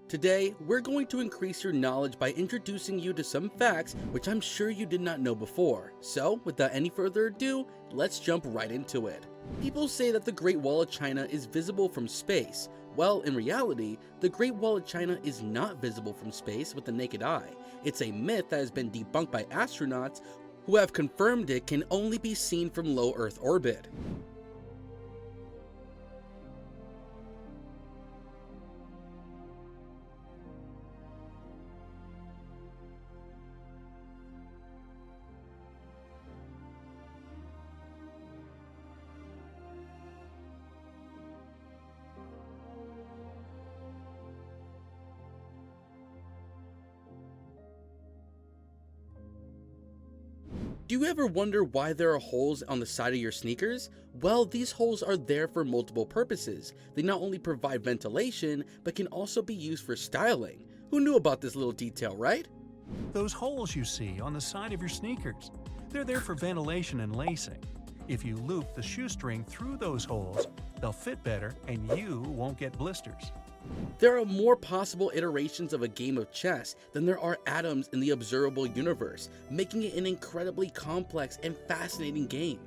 Today, we're going to increase your knowledge by introducing you to some facts which I'm sure you did not know before. So, without any further ado, let's jump right into it. People say that the Great Wall of China is visible from space. Well, in reality, the Great Wall of China is not visible from space with the naked eye. It's a myth that has been debunked by astronauts who have confirmed it can only be seen from low Earth orbit. Do you ever wonder why there are holes on the side of your sneakers? Well, these holes are there for multiple purposes. They not only provide ventilation, but can also be used for styling. Who knew about this little detail, right? Those holes you see on the side of your sneakers, they're there for ventilation and lacing. If you loop the shoestring through those holes, they'll fit better and you won't get blisters. There are more possible iterations of a game of chess than there are atoms in the observable universe, making it an incredibly complex and fascinating game.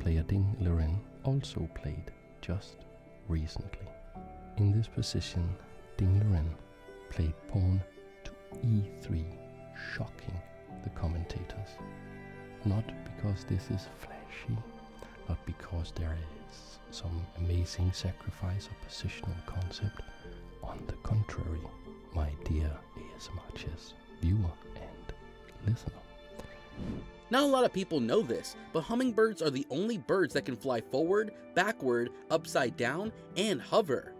Player Ding Liren also played just recently. In this position, Ding Liren played pawn to e3, shocking the commentators. Not because this is flashy, not because there is some amazing sacrifice or positional concept. On the contrary, my dear ASMR chess viewer and listener. Not a lot of people know this, but hummingbirds are the only birds that can fly forward, backward, upside down, and hover.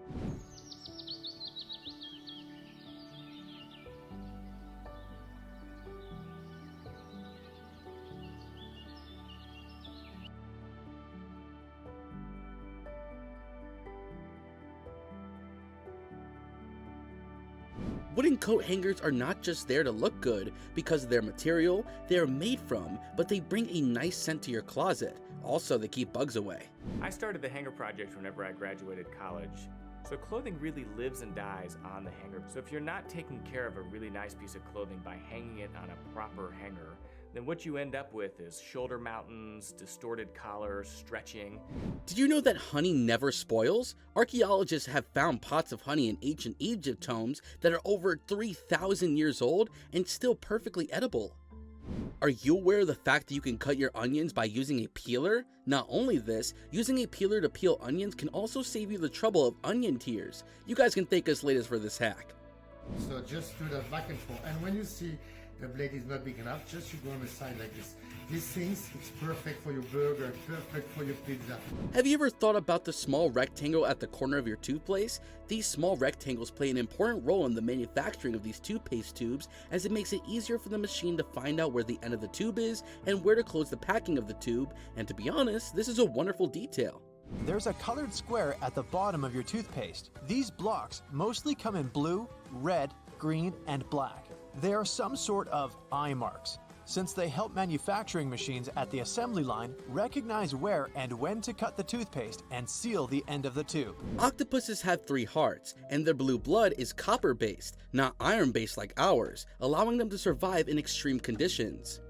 Wooden coat hangers are not just there to look good because of their material they are made from, but they bring a nice scent to your closet. Also, they keep bugs away. I started the hanger project whenever I graduated college. So clothing really lives and dies on the hanger. So if you're not taking care of a really nice piece of clothing by hanging it on a proper hanger, then what you end up with is shoulder mountains, distorted collars, stretching. Did you know that honey never spoils? Archaeologists have found pots of honey in ancient Egypt tombs that are over 3,000 years old and still perfectly edible. Are you aware of the fact that you can cut your onions by using a peeler? Not only this, using a peeler to peel onions can also save you the trouble of onion tears. You guys can thank us later for this hack. So just do that back and forth, and when you see the blade is not big enough, just you go on the side like this. These things, it's perfect for your burger, perfect for your pizza. Have you ever thought about the small rectangle at the corner of your toothpaste? These small rectangles play an important role in the manufacturing of these toothpaste tubes, as it makes it easier for the machine to find out where the end of the tube is and where to close the packing of the tube, and to be honest, this is a wonderful detail. There's a colored square at the bottom of your toothpaste. These blocks mostly come in blue, red, green, and black. They are some sort of eye marks, since they help manufacturing machines at the assembly line recognize where and when to cut the toothpaste and seal the end of the tube. Octopuses have 3 hearts, and their blue blood is copper-based, not iron-based like ours, allowing them to survive in extreme conditions.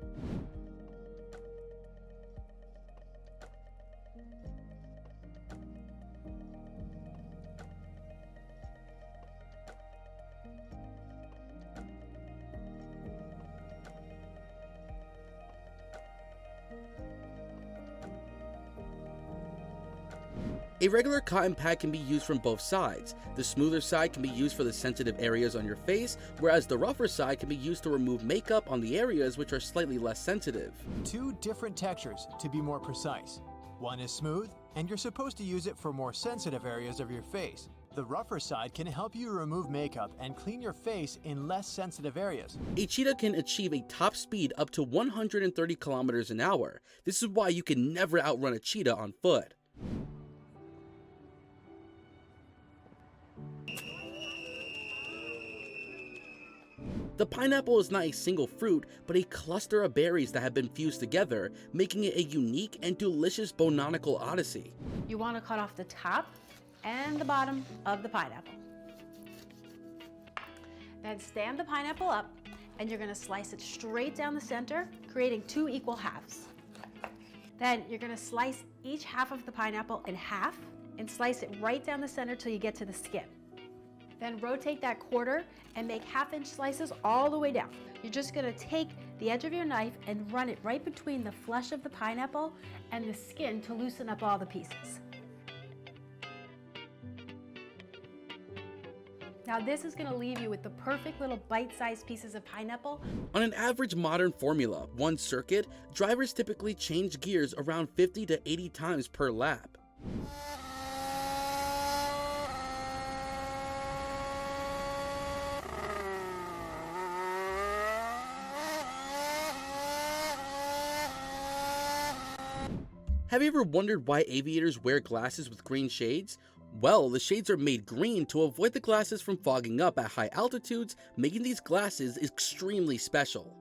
A regular cotton pad can be used from both sides. The smoother side can be used for the sensitive areas on your face, whereas the rougher side can be used to remove makeup on the areas which are slightly less sensitive. 2 different textures, to be more precise. One is smooth, and you're supposed to use it for more sensitive areas of your face. The rougher side can help you remove makeup and clean your face in less sensitive areas. A cheetah can achieve a top speed up to 130 kilometers an hour. This is why you can never outrun a cheetah on foot. The pineapple is not a single fruit, but a cluster of berries that have been fused together, making it a unique and delicious botanical odyssey. You want to cut off the top and the bottom of the pineapple. Then stand the pineapple up, and you're gonna slice it straight down the center, creating 2 equal halves. Then you're gonna slice each half of the pineapple in half and slice it right down the center till you get to the skin. Then rotate that quarter and make 1/2-inch slices all the way down. You're just gonna take the edge of your knife and run it right between the flesh of the pineapple and the skin to loosen up all the pieces. Now this is gonna leave you with the perfect little bite-sized pieces of pineapple. On an average modern Formula 1 circuit, drivers typically change gears around 50 to 80 times per lap. Have you ever wondered why aviators wear glasses with green shades? Well, the shades are made green to avoid the glasses from fogging up at high altitudes, making these glasses extremely special.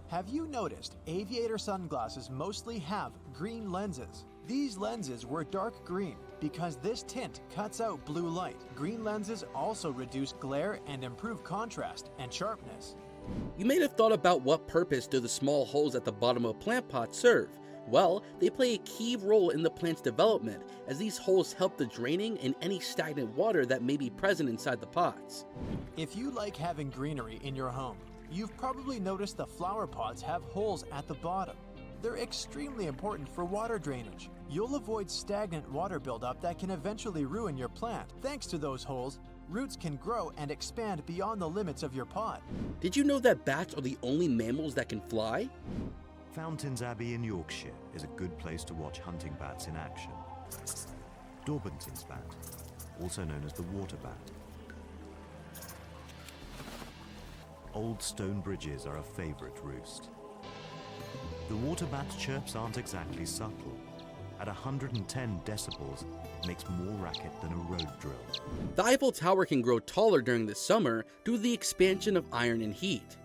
Have you noticed aviator sunglasses mostly have green lenses? These lenses were dark green because this tint cuts out blue light. Green lenses also reduce glare and improve contrast and sharpness. You may have thought about what purpose do the small holes at the bottom of plant pots serve. Well, they play a key role in the plant's development, as these holes help the draining in any stagnant water that may be present inside the pots. If you like having greenery in your home, you've probably noticed the flower pots have holes at the bottom. They're extremely important for water drainage. You'll avoid stagnant water buildup that can eventually ruin your plant. Thanks to those holes, roots can grow and expand beyond the limits of your pot. Did you know that bats are the only mammals that can fly? Fountains Abbey in Yorkshire is a good place to watch hunting bats in action. Daubenton's bat, also known as the water bat. Old stone bridges are a favourite roost. The water bat's chirps aren't exactly subtle. At 110 decibels, it makes more racket than a road drill. The Eiffel Tower can grow taller during the summer due to the expansion of iron and heat.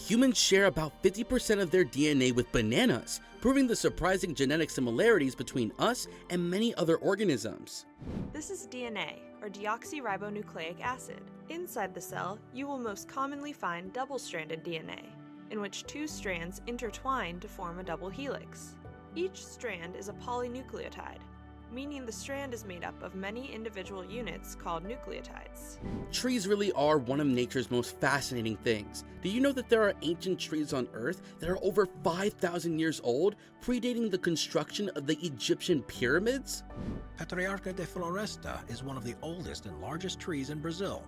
Humans share about 50% of their DNA with bananas, proving the surprising genetic similarities between us and many other organisms. This is DNA, or deoxyribonucleic acid. Inside the cell, you will most commonly find double-stranded DNA, in which 2 strands intertwine to form a double helix. Each strand is a polynucleotide, meaning the strand is made up of many individual units called nucleotides. Trees really are one of nature's most fascinating things. Do you know that there are ancient trees on Earth that are over 5,000 years old, predating the construction of the Egyptian pyramids? Patriarca de Floresta is one of the oldest and largest trees in Brazil.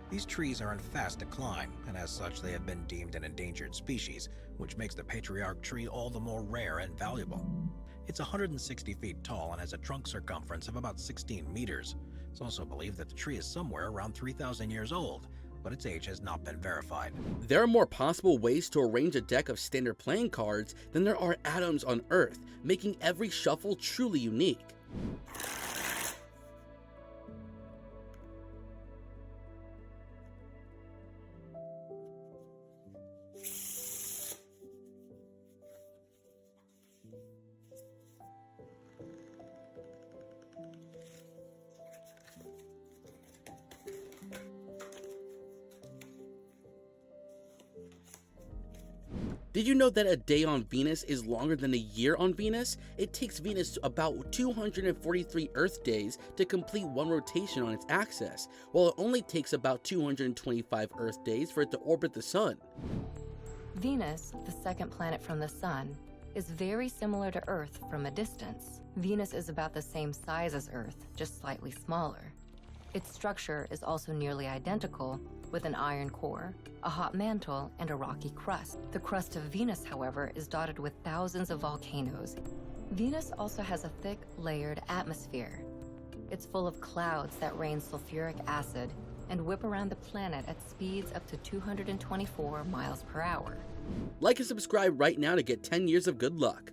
These trees are in fast decline, and as such they have been deemed an endangered species, which makes the patriarch tree all the more rare and valuable. It's 160 feet tall and has a trunk circumference of about 16 meters. It's also believed that the tree is somewhere around 3,000 years old, but its age has not been verified. There are more possible ways to arrange a deck of standard playing cards than there are atoms on Earth, making every shuffle truly unique. Did you know that a day on Venus is longer than a year on Venus? It takes Venus about 243 Earth days to complete one rotation on its axis, while it only takes about 225 Earth days for it to orbit the Sun. Venus, the second planet from the Sun, is very similar to Earth from a distance. Venus is about the same size as Earth, just slightly smaller. Its structure is also nearly identical, with an iron core, a hot mantle, and a rocky crust. The crust of Venus, however, is dotted with thousands of volcanoes. Venus also has a thick, layered atmosphere. It's full of clouds that rain sulfuric acid and whip around the planet at speeds up to 224 miles per hour. Like and subscribe right now to get 10 years of good luck.